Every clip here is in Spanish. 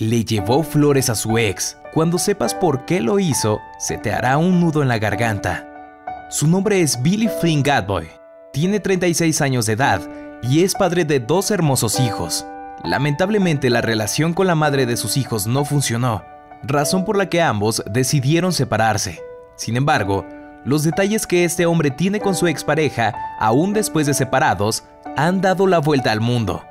Le llevó flores a su ex. Cuando sepas por qué lo hizo, se te hará un nudo en la garganta. Su nombre es Billy Flynn Gadboy. Tiene 36 años de edad y es padre de 2 hermosos hijos. Lamentablemente, la relación con la madre de sus hijos no funcionó, razón por la que ambos decidieron separarse. Sin embargo, los detalles que este hombre tiene con su expareja, aún después de separados, han dado la vuelta al mundo.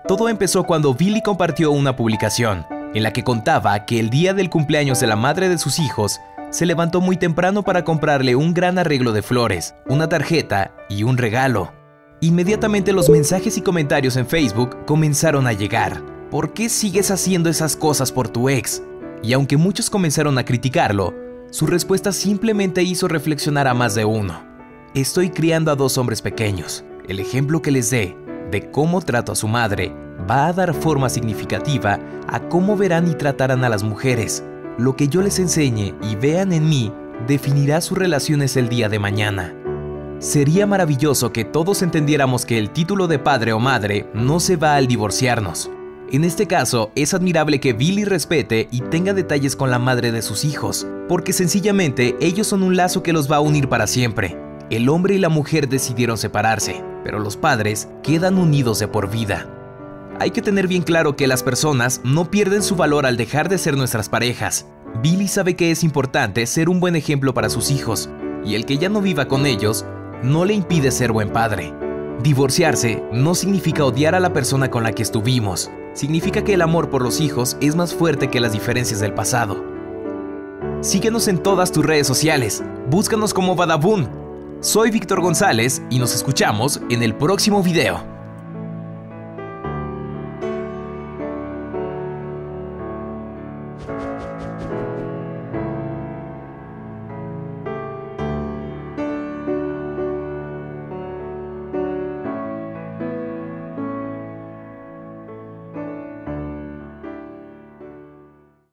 Todo empezó cuando Billy compartió una publicación en la que contaba que el día del cumpleaños de la madre de sus hijos se levantó muy temprano para comprarle un gran arreglo de flores, una tarjeta y un regalo. Inmediatamente los mensajes y comentarios en Facebook comenzaron a llegar. ¿Por qué sigues haciendo esas cosas por tu ex? Y aunque muchos comenzaron a criticarlo, su respuesta simplemente hizo reflexionar a más de uno. Estoy criando a 2 hombres pequeños. El ejemplo que les dé de cómo trato a su madre va a dar forma significativa a cómo verán y tratarán a las mujeres. Lo que yo les enseñe y vean en mí definirá sus relaciones el día de mañana. Sería maravilloso que todos entendiéramos que el título de padre o madre no se va al divorciarnos. En este caso, es admirable que Billy respete y tenga detalles con la madre de sus hijos, porque sencillamente ellos son un lazo que los va a unir para siempre. El hombre y la mujer decidieron separarse, pero los padres quedan unidos de por vida. Hay que tener bien claro que las personas no pierden su valor al dejar de ser nuestras parejas. Billy sabe que es importante ser un buen ejemplo para sus hijos, y el que ya no viva con ellos no le impide ser buen padre. Divorciarse no significa odiar a la persona con la que estuvimos. Significa que el amor por los hijos es más fuerte que las diferencias del pasado. Síguenos en todas tus redes sociales. Búscanos como Badaboom. Soy Víctor González y nos escuchamos en el próximo video.